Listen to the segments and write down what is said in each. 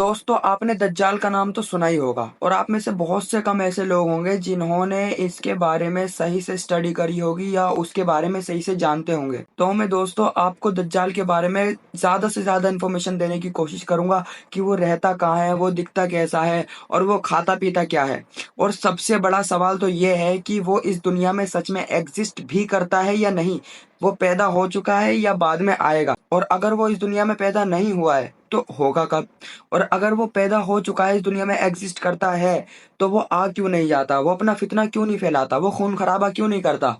दोस्तों आपने दज्जाल का नाम तो सुना ही होगा और आप में से बहुत से कम ऐसे लोग होंगे जिन्होंने इसके बारे में सही से स्टडी करी होगी या उसके बारे में सही से जानते होंगे। तो मैं दोस्तों आपको दज्जाल के बारे में ज्यादा से ज्यादा इन्फॉर्मेशन देने की कोशिश करूंगा कि वो रहता कहाँ है, वो दिखता कैसा है और वो खाता पीता क्या है। और सबसे बड़ा सवाल तो ये है कि वो इस दुनिया में सच में एग्जिस्ट भी करता है या नहीं, वो पैदा हो चुका है या बाद में आएगा, और अगर वो इस दुनिया में पैदा नहीं हुआ है तो होगा कब, और अगर वो पैदा हो चुका है, इस दुनिया में एग्जिस्ट करता है, तो वो आ क्यों नहीं जाता, वो अपना फितना क्यों नहीं फैलाता, वो खून खराबा क्यों नहीं करता,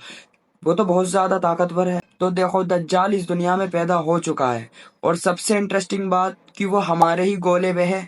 वो तो बहुत ज्यादा ताकतवर है। तो देखो दज्जाल इस दुनिया में पैदा हो चुका है और सबसे इंटरेस्टिंग बात कि वो हमारे ही गोले में है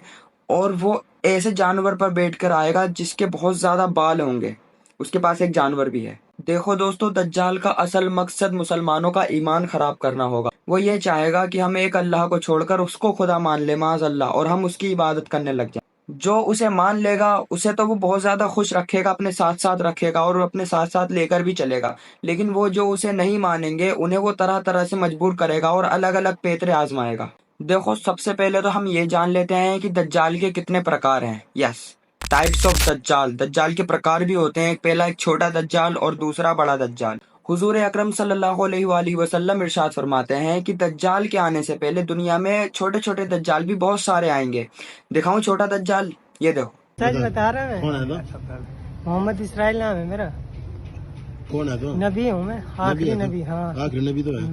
और वो ऐसे जानवर पर बैठकर आएगा जिसके बहुत ज्यादा बाल होंगे, उसके पास एक जानवर भी है। देखो दोस्तों दज्जाल का असल मकसद मुसलमानों का ईमान खराब करना होगा। वो ये चाहेगा कि हम एक अल्लाह को छोड़कर उसको खुदा मान ले माज अल्लाह, और हम उसकी इबादत करने लग जाए। जो उसे मान लेगा उसे तो वो बहुत ज्यादा खुश रखेगा, अपने साथ साथ रखेगा और अपने साथ साथ लेकर भी चलेगा। लेकिन वो जो उसे नहीं मानेंगे उन्हें वो तरह तरह से मजबूर करेगा और अलग अलग पैतरे आजमाएगा। देखो सबसे पहले तो हम ये जान लेते हैं कि दज्जाल के कितने प्रकार हैं। यस, टाइप्स ऑफ दज्जाल। दज्जाल के प्रकार भी होते हैं, पहला एक छोटा दज्जाल और दूसरा बड़ा दज्जाल। हुजूर अकरम सल्लल्लाहु अलैहि वसल्लम इरशाद फरमाते हैं कि दज्जाल के आने से पहले दुनिया में छोटे छोटे दज्जाल भी बहुत सारे आएंगे। दिखाऊं छोटा दज्जाल? ये देखो। सच बता रहा है। कौन है तो? मोहम्मद इसराइल नाम है मेरा। कौन है तो? नबी हूँ मैं, आखिरी नबी। हाँ आखिरी नबी तो है।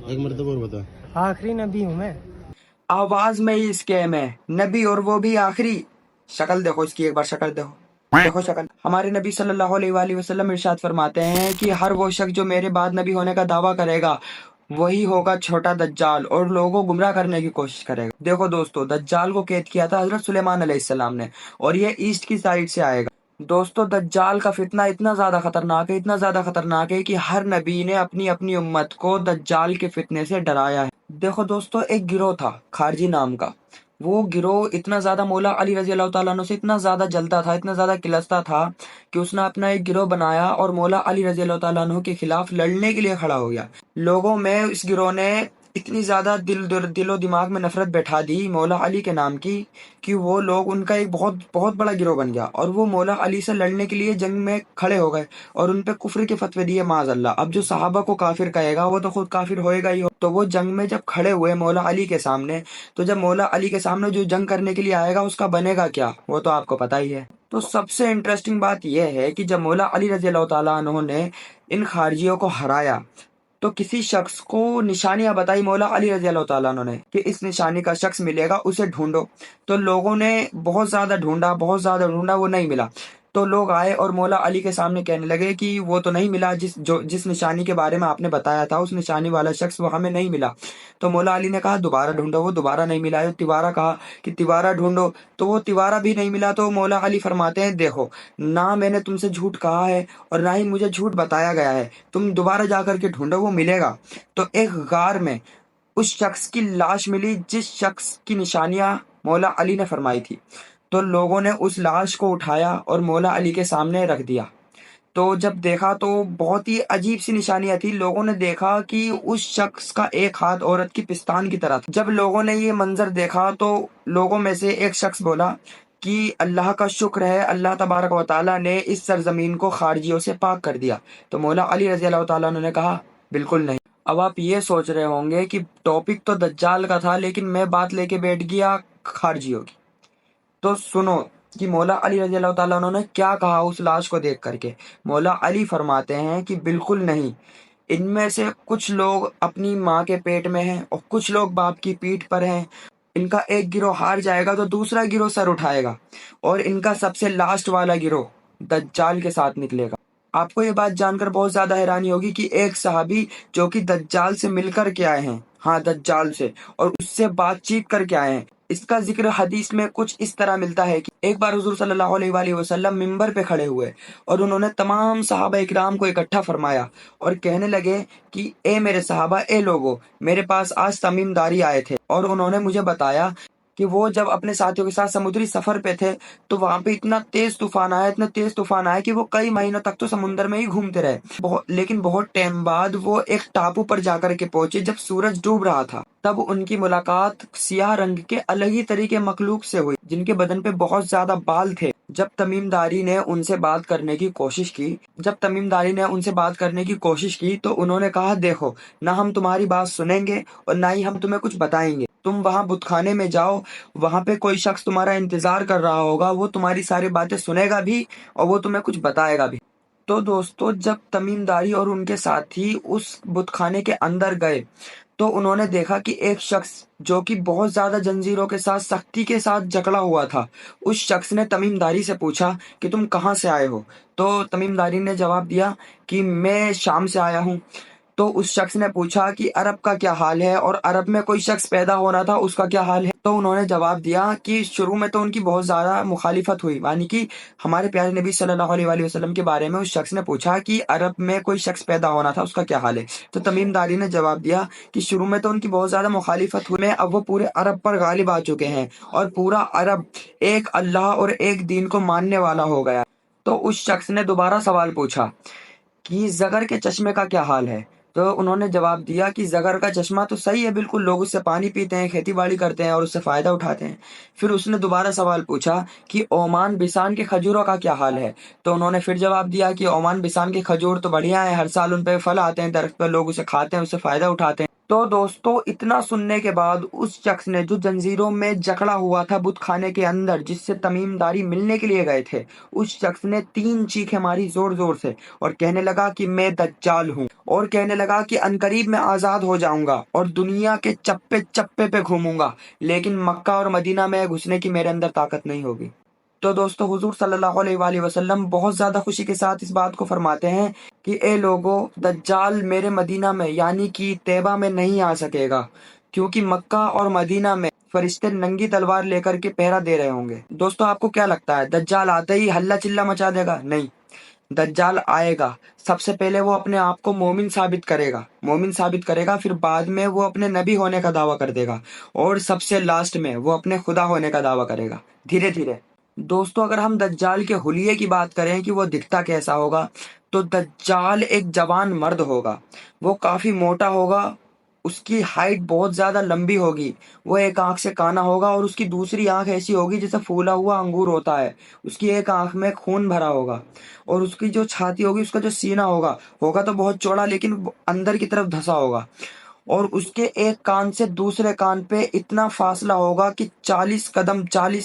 एक मरतबा और बता। आखिरी नबी हूँ मैं। आवाज में ही स्कैम है, नबी और वो भी आखिरी। शक्ल देखो इसकी, एक बार शक्ल देखो, देखो शक्ल। हमारे नबी सल्लल्लाहु अलैहि वसल्लम इरशाद फरमाते हैं कि हर वो शख्स जो मेरे बाद नबी होने का दावा करेगा वही होगा छोटा दज्जाल और लोगों को गुमराह करने की कोशिश करेगा। देखो दोस्तों दज्जाल को कैद किया था हजरत सुलेमान अलैहिस्सलाम ने, और ये ईस्ट की साइड से आएगा। दोस्तों दज्जाल का फितना इतना ज्यादा खतरनाक है, इतना ज्यादा खतरनाक है कि हर नबी ने अपनी अपनी उम्मत को दज्जाल के फितने से डराया है। देखो दोस्तों एक गिरोह था खारजी नाम का, वो गिरोह इतना ज्यादा मौला अली रजी अल्लाह तआला अन्हु से इतना ज्यादा जलता था, इतना ज्यादा किलसता था कि उसने अपना एक गिरोह बनाया और मौला अली रजी अल्लाह तआला अन्हु के खिलाफ लड़ने के लिए खड़ा हो गया। लोगों में इस गिरोह ने इतनी ज्यादा दिलो दिमाग में नफरत बैठा दी मौला अली के नाम की कि वो लोग, उनका एक बहुत बहुत बड़ा गिरोह बन गया और वो मौला अली से लड़ने के लिए जंग में खड़े हो गए और उन पे कुफ्र के फतवे दिए माज अल्लाह। अब जो सहाबा को काफिर कहेगा वो तो खुद काफिर होएगा ही हो। तो वो जंग में जब खड़े हुए मौला अली के सामने, तो जब मौला अली के सामने जो जंग करने के लिए आएगा उसका बनेगा क्या, वो तो आपको पता ही है। तो सबसे इंटरेस्टिंग बात यह है कि जब मौला अली रजी अल्लाह तआला अन्हु ने इन खारजियों को हराया तो किसी शख्स को निशानियां बताई मौला अली रजी अल्लाह तआला अन्हु ने कि इस निशानी का शख्स मिलेगा, उसे ढूंढो। तो लोगों ने बहुत ज्यादा ढूंढा, बहुत ज्यादा ढूंढा, वो नहीं मिला। तो लोग आए और मौला अली के सामने कहने लगे कि वो तो नहीं मिला, जिस निशानी के बारे में आपने बताया था उस निशानी वाला शख्स वो हमें नहीं मिला। तो मौला अली ने कहा दोबारा ढूंढो, वो दोबारा नहीं मिला। तो तिवारा कहा कि तिवारा ढूंढो, तो वो तिवारा भी नहीं मिला। तो मौला अली फरमाते हैं देखो ना मैंने तुमसे झूठ कहा है और ना ही मुझे झूठ बताया गया है, तुम दोबारा जाकर के ढूंढो, वो मिलेगा। तो एक गार में उस शख्स की लाश मिली जिस शख्स की निशानियां मौला अली ने फरमाई थी। तो लोगों ने उस लाश को उठाया और मौला अली के सामने रख दिया। तो जब देखा तो बहुत ही अजीब सी निशानियां थी। लोगों ने देखा कि उस शख्स का एक हाथ औरत की पिस्तान की तरह था। जब लोगों ने ये मंजर देखा तो लोगों में से एक शख्स बोला कि अल्लाह का शुक्र है, अल्लाह तबारक व तआला ने इस सरजमीन को खारजियों से पाक कर दिया। तो मौला अली रजी अल्लाह तआला अन्हु ने कहा बिल्कुल नहीं। अब आप ये सोच रहे होंगे कि टॉपिक तो दज्जाल का था लेकिन मैं बात लेके बैठ गया खारजियों की। तो सुनो कि मौला अली रजी अल्लाह तआला उन्होंने क्या कहा उस लाश को देख करके। मौला अली फरमाते हैं कि बिल्कुल नहीं, इनमें से कुछ लोग अपनी माँ के पेट में हैं और कुछ लोग बाप की पीठ पर हैं। इनका एक गिरोह हार जाएगा तो दूसरा गिरोह सर उठाएगा और इनका सबसे लास्ट वाला गिरोह दज्जाल के साथ निकलेगा। आपको ये बात जानकर बहुत ज्यादा हैरानी होगी कि एक सहाबी जो कि दज्जाल से मिलकर के आए हैं, हाँ दज्जाल से, और उससे बातचीत करके आए हैं। इसका जिक्र हदीस में कुछ इस तरह मिलता है कि एक बार हुजूर सल्लल्लाहु अलैहि वसल्लम मिंबर पे खड़े हुए और उन्होंने तमाम सहाबा इकराम को इकट्ठा फरमाया और कहने लगे कि ए मेरे सहाबा, ए लोगो, मेरे पास आज तमीमदारी आए थे और उन्होंने मुझे बताया کہ وہ جب اپنے ساتھیوں کے ساتھ سمندری سفر پہ تھے تو وہاں پہ اتنا تیز طوفان آیا کہ وہ کئی مہینوں تک تو سمندر میں ہی گھومتے رہے، لیکن بہت ٹائم بعد وہ ایک ٹاپو پر جا کر کے پہنچے جب سورج ڈوب رہا تھا۔ تب ان کی ملاقات سیاہ رنگ کے الگ ہی طریقے مخلوق سے ہوئی جن کے بدن پہ بہت زیادہ بال تھے۔ جب تمیم داری نے ان سے بات کرنے کی کوشش کی تو انہوں نے کہا، دیکھو، نہ ہم تمہاری بات سنیں گے اور نہ ہی ہم تمہیں کچھ بتائیں گے۔ تم وہاں بت خانے میں جاؤ، وہاں پہ کوئی شخص تمہارا انتظار کر رہا ہوگا، وہ تمہاری ساری باتیں سنے گا بھی اور وہ تمہیں کچھ بتائے گا بھی۔ تو دوستو، جب تمیم داری اور ان کے ساتھی اس بت خانے کے اندر گئے تو انہوں نے دیکھا کہ ایک شخص جو کہ بہت زیادہ جنزیروں کے ساتھ سختی کے ساتھ جکڑا ہوا تھا، اس شخص نے تمیم داری سے پوچھا کہ تم کہاں سے آئے ہو؟ تو تمیم داری نے جواب دیا کہ میں شام سے آیا ہوں۔ تو اس شخص نے پوچھا کہ عرب کا کیا حال ہے اور عرب میں کوئی شخص پیدا ہو رہا تھا، اس کا کیا حال ہے؟ تو انہوں نے جواب دیا کہ شروع میں تو ان کی بہت زیادہ مخالفت ہوئی، یعنی کہ ہمارے پیارے نبی صلی اللہ علیہ وآلہ وسلم کے بارے میں اس شخص نے پوچھا کہ عرب میں کوئی شخص پیدا ہونا تھا، اس کا کیا حال ہے؟ تو تمیم داری نے جواب دیا کہ شروع میں تو ان کی بہت زیادہ مخالفت ہوئی، اب وہ پورے عرب پر غالب آ چکے ہیں اور پورا عرب ایک اللہ اور ایک دین کو ماننے والا ہو گیا۔ تو اس شخص نے دوبارہ سوال پوچھا کہ زغر کے چشمے کا کیا حال ہے؟ تو انہوں نے جواب دیا کہ زغر کا چشمہ تو صحیح ہے، بالکل، لوگ اس سے پانی پیتے ہیں، کھیتی باڑی کرتے ہیں اور اس سے فائدہ اٹھاتے ہیں۔ پھر اس نے دوبارہ سوال پوچھا کہ عمان بسان کے کھجوروں کا کیا حال ہے؟ تو انہوں نے پھر جواب دیا کہ عمان بسان کے کھجور تو بڑھیا ہیں، ہر سال ان پہ پھل آتے ہیں درخت پہ، لوگ اسے کھاتے ہیں، اس سے فائدہ اٹھاتے ہیں۔ تو دوستو، اتنا سننے کے بعد اس شخص نے جو جنزیروں میں جکڑا ہوا تھا بت خانے کے اندر، جس سے تمیم داری ملنے کے لیے گئے تھے، اس شخص نے 3 چیخیں ماری زور زور سے اور کہنے لگا کہ میں دجال ہوں، اور کہنے لگا کہ عنقریب میں آزاد ہو جاؤں گا اور دنیا کے چپے چپے پہ گھوموں گا، لیکن مکہ اور مدینہ میں گھسنے کی میرے اندر طاقت نہیں ہوگی۔ تو دوستو، حضور صلی اللہ علیہ وآلہ وسلم بہت زیادہ خوشی کے ساتھ اس بات کو فرماتے ہیں کہ اے لوگو، دجال میرے مدینہ میں یعنی کہ طیبہ میں نہیں آ سکے گا، کیونکہ مکہ اور مدینہ میں فرشتے ننگی تلوار لے کر کے پہرا دے رہے ہوں گے۔ دوستو، آپ کو کیا لگتا ہے دجال آتے ہی ہلہ چلہ مچا دے گا؟ نہیں، دجال آئے گا، سب سے پہلے وہ اپنے آپ کو مومن ثابت کرے گا، پھر بعد میں وہ اپنے نبی ہونے کا دعویٰ کر دے گا، اور سب سے لاسٹ میں وہ اپنے خدا ہونے کا دعویٰ کرے گا، دھیرے دھیرے۔ دوستو، اگر ہم دجال کے حلیے کی بات کریں کہ وہ دکھتا کیسا ہوگا، تو دجال ایک جوان مرد ہوگا، وہ کافی موٹا ہوگا، اس کی ہائٹ بہت زیادہ لمبی ہوگی، وہ ایک آنکھ سے کانا ہوگا اور اس کی دوسری آنکھ ایسی ہوگی جیسے پھولا ہوا انگور ہوتا ہے، اس کی ایک آنکھ میں خون بھرا ہوگا، اور اس کی جو چھاتی ہوگی، اس کا جو سینہ ہوگا تو بہت چوڑا لیکن اندر کی طرف دھسا ہوگا، اور اس کے ایک کان سے دوسرے کان پہ اتنا فاصلہ ہوگا کہ 40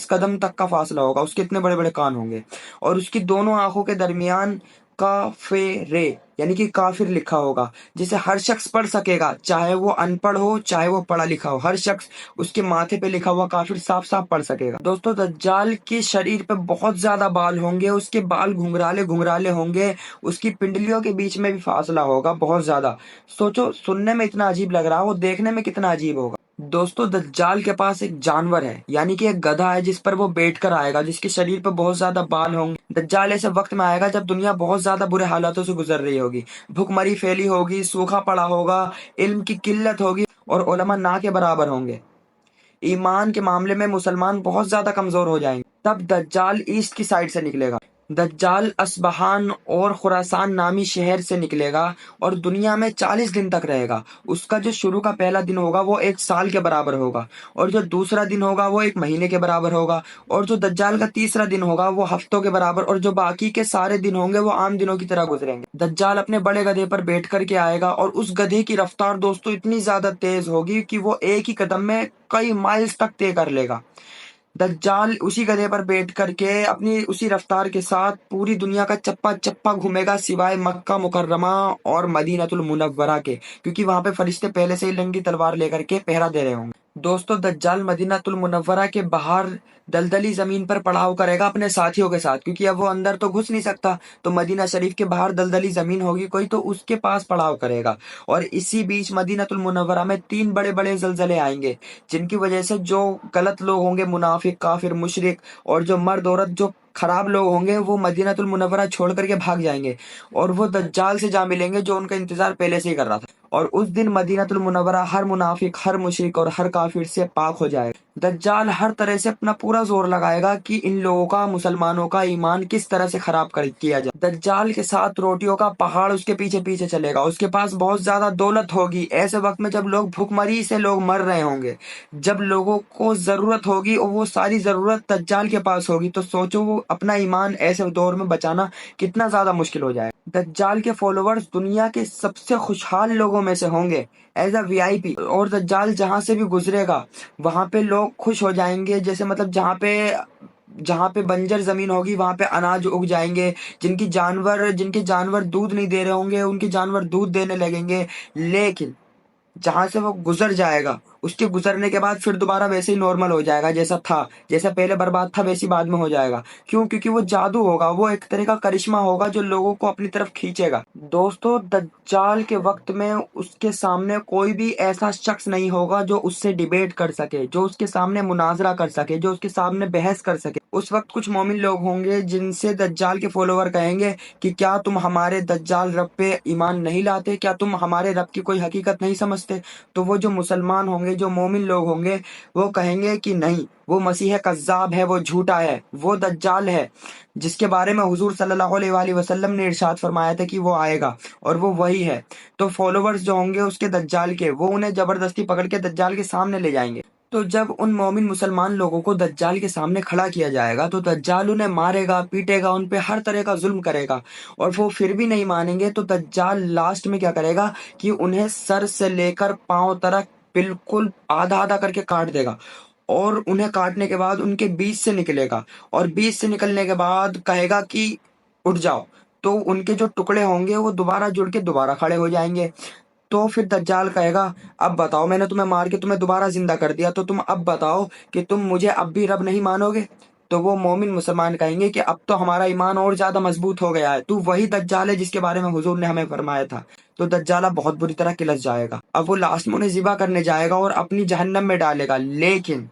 قدم تک کا فاصلہ ہوگا، اس کے اتنے بڑے بڑے کان ہوں گے، اور اس کی دونوں آنکھوں کے درمیان کافرے یعنی کہ کافر لکھا ہوگا، جسے ہر شخص پڑھ سکے گا، چاہے وہ ان پڑھ ہو چاہے وہ پڑھا لکھا ہو، ہر شخص اس کے ماتھے پہ لکھا ہوا کافر صاف صاف پڑھ سکے گا۔ دوستو، دجال کے شریر پہ بہت زیادہ بال ہوں گے، اس کے بال گھنگرالے ہوں گے، اس کی پنڈلیوں کے بیچ میں بھی فاصلہ ہوگا بہت زیادہ۔ سوچو، سننے میں اتنا عجیب لگ رہا ہے، وہ دیکھنے میں کتنا عجیب ہوگا۔ دوستو، دجال کے پاس ایک جانور ہے، یعنی کہ ایک گدھا ہے جس پر وہ بیٹھ کر آئے گا، جس کے شریر پہ بہت زیادہ بال ہوں گے۔ دجال ایسے وقت میں آئے گا جب دنیا بہت زیادہ برے حالاتوں سے گزر رہی ہوگی، بھوک مری پھیلی ہوگی، سوکھا پڑا ہوگا، علم کی قلت ہوگی اور علماء نہ کے برابر ہوں گے۔ ایمان کے معاملے میں مسلمان بہت زیادہ کمزور ہو جائیں گے۔ تب دجال ایسٹ کی سائڈ سے نکلے گا، دجال اصبہان اور خراسان نامی شہر سے نکلے گا اور دنیا میں 40 دن تک رہے گا۔ اس کا جو شروع کا پہلا دن ہوگا وہ 1 سال کے برابر ہوگا، اور جو دوسرا دن ہوگا وہ 1 مہینے کے برابر ہوگا، اور جو دجال کا تیسرا دن ہوگا وہ ہفتوں کے برابر، اور جو باقی کے سارے دن ہوں گے وہ عام دنوں کی طرح گزریں گے۔ دجال اپنے بڑے گدھے پر بیٹھ کر کے آئے گا، اور اس گدھے کی رفتار دوستو اتنی زیادہ تیز ہوگی کہ وہ ایک ہی قدم میں کئی مائلز تک طے کر لے گا۔ دجال اسی گدھے پر بیٹھ کر کے اپنی اسی رفتار کے ساتھ پوری دنیا کا چپا چپا گھومے گا، سوائے مکہ مکرمہ اور مدینہ المنورہ کے، کیونکہ وہاں پہ فرشتے پہلے سے ہی ننگی تلوار لے کر کے پہرا دے رہے ہوں گے۔ دوستو، دجال مدینہ المنورہ کے باہر دلدلی زمین پر پڑاؤ کرے گا اپنے ساتھیوں کے ساتھ، کیونکہ اب وہ اندر تو گھس نہیں سکتا، تو مدینہ شریف کے باہر دلدلی زمین ہوگی کوئی، تو اس کے پاس پڑاؤ کرے گا، اور اسی بیچ مدینہ المنورہ میں 3 بڑے بڑے زلزلے آئیں گے، جن کی وجہ سے جو غلط لوگ ہوں گے، منافق، کافر، مشرک، اور جو مرد عورت جو خراب لوگ ہوں گے، وہ مدینہ المنورہ چھوڑ کر کے بھاگ جائیں گے، اور وہ دجال سے جا ملیں گے جو ان کا انتظار پہلے سے ہی کر رہا تھا، اور اس دن مدینہ المنورہ ہر منافق، ہر مشرک اور ہر کافر سے پاک ہو جائے گا، दज्जाल हर तरह से अपना पूरा जोर लगाएगा कि इन लोगों का, मुसलमानों का ईमान किस तरह से खराब किया जाए। दज्जाल के साथ रोटियों का पहाड़ उसके पीछे पीछे चलेगा, उसके पास बहुत ज्यादा दौलत होगी। ऐसे वक्त में जब लोग भूखमरी से लोग मर रहे होंगे, जब लोगों को जरूरत होगी और वो सारी जरूरत दज्जाल के पास होगी, तो सोचो वो अपना ईमान ऐसे दौर में बचाना कितना ज्यादा मुश्किल हो जाए। दज्जाल के फॉलोवर्स दुनिया के सबसे खुशहाल लोगों में से होंगे एज अ वीआईपी, और दज्जाल जहां से भी गुजरेगा वहां पे लोग खुश हो जाएंगे। जैसे मतलब जहाँ पे बंजर जमीन होगी वहां पे अनाज उग जाएंगे। जिनके जानवर दूध नहीं दे रहे होंगे, उनके जानवर दूध देने लगेंगे। लेकिन जहां से वो गुजर जाएगा, उसके गुजरने के बाद फिर दोबारा वैसे ही नॉर्मल हो जाएगा, जैसा था, जैसा पहले बर्बाद था वैसी बाद में हो जाएगा। क्यों? क्योंकि वो जादू होगा, वो एक तरह का करिश्मा होगा जो लोगों को अपनी तरफ खींचेगा। दोस्तों, दज्जाल के वक्त में उसके सामने कोई भी ऐसा शख्स नहीं होगा जो उससे डिबेट कर सके, जो उसके सामने मुनाजरा कर सके, जो उसके सामने बहस कर सके। उस वक्त कुछ मोमिन लोग होंगे जिनसे दज्जाल के फॉलोवर कहेंगे कि क्या तुम हमारे दज्जाल रब पे ईमान नहीं लाते, क्या तुम हमारे रब की कोई हकीकत नहीं समझते? तो वो जो मुसलमान होंगे, जो मोमिन लोग होंगे, वो कहेंगे कि नहीं, वो मसीह कज़्ज़ाब है, वो झूठा है, वो दज्जाल है जिसके बारे में हुजूर सल्लल्लाहु अलैहि वसल्लम ने इरशाद फरमाया था कि वो आएगा, और वो वही है। तो फॉलोवर्स जो होंगे उसके दज्जाल के, वो उन्हें जबरदस्ती पकड़ के दज्जाल के सामने ले जाएंगे। तो जब उन मोमिन मुसलमान लोगों को दज्जाल के सामने खड़ा किया जाएगा तो दज्जाल उन्हें मारेगा, पीटेगा, उन पे हर तरह का जुल्म करेगा, और वो फिर भी नहीं मानेंगे। तो दज्जाल लास्ट में क्या करेगा कि उन्हें सर से लेकर पांव तक बिल्कुल आधा आधा करके काट देगा, और उन्हें काटने के बाद उनके बीच से निकलेगा, और बीच से निकलने के बाद कहेगा कि उठ जाओ। तो उनके जो टुकड़े होंगे वो दोबारा जुड़ के दोबारा खड़े हो जाएंगे। तो फिर दज्जाल कहेगा, अब बताओ, मैंने तुम्हें मार के तुम्हें दोबारा जिंदा कर दिया, तो तुम अब बताओ कि तुम मुझे अब भी रब नहीं मानोगे? तो वो मोमिन मुसलमान कहेंगे कि अब तो हमारा ईमान और ज्यादा मजबूत हो गया है, तू वही दज्जाल है जिसके बारे में हुजूर ने हमें फरमाया था। तो दज्जाला बहुत बुरी तरह किलस जाएगा। अब वो लास्ट में उन्हें ज़िबा करने जाएगा और अपनी जहन्नम में डालेगा। लेकिन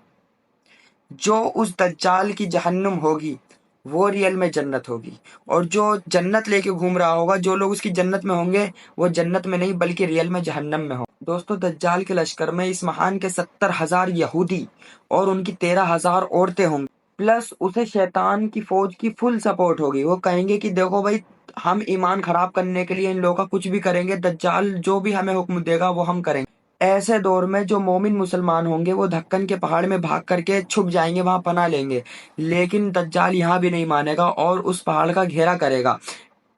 जो उस दज्जाल की जहन्नुम होगी वो रियल में जन्नत होगी, और जो जन्नत लेके घूम रहा होगा, जो लोग उसकी जन्नत में होंगे, वो जन्नत में नहीं बल्कि रियल में जहन्नम में हो। दोस्तों, दज्जाल के लश्कर में इस महान के 70,000 यहूदी और उनकी 13,000 औरतें होंगी, प्लस उसे शैतान की फौज की फुल सपोर्ट होगी। वो कहेंगे कि देखो भाई, हम ईमान खराब करने के लिए इन लोगों का कुछ भी करेंगे, दज्जाल जो भी हमें हुक्म देगा वो हम करेंगे। ऐसे दौर में जो मोमिन मुसलमान होंगे वो धक्कन के पहाड़ में भाग करके छुप जाएंगे, वहां पनाह लेंगे। लेकिन दज्जाल यहाँ भी नहीं मानेगा और उस पहाड़ का घेरा करेगा।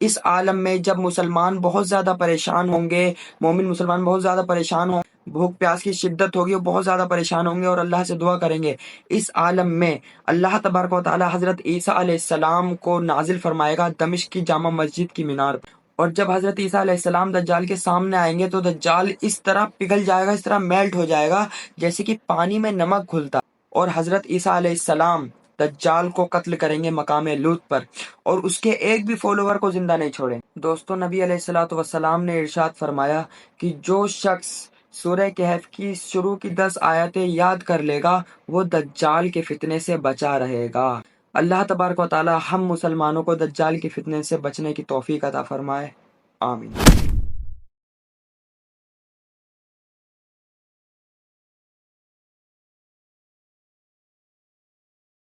इस आलम में जब मुसलमान बहुत ज्यादा परेशान होंगे, मोमिन मुसलमान बहुत ज्यादा परेशान होंगे, भूख प्यास की शिद्दत होगी, वो बहुत ज्यादा परेशान होंगे और अल्लाह से दुआ करेंगे। इस आलम में अल्लाह तबारक व तआला हजरत ईसा अलैहिस्सलाम को नाजिल फरमाएगा दमिश्क की जामा मस्जिद की मीनार पर। और जब हजरत ईसा अलैहिस्सलाम दज्जाल के सामने आएंगे तो दज्जाल इस तरह पिघल जाएगा, इस तरह मेल्ट हो जाएगा जैसे कि पानी में नमक घुलता। और हजरत ईसा अलैहिस्सलाम दज्जाल को कत्ल करेंगे मकामे लूत पर, और उसके एक भी फॉलोवर को जिंदा नहीं छोड़ें। दोस्तों, नबी अलैहिस्सलातु वस्सलाम ने इरशाद फरमाया कि जो शख्स सूरह कहफ की शुरू की 10 आयतें याद कर लेगा वो दज्जाल के फितने से बचा रहेगा। अल्लाह तबारक व तआला हम मुसलमानों को दज्जाल के फितने से बचने की तौफीक अता फरमाए। आमीन।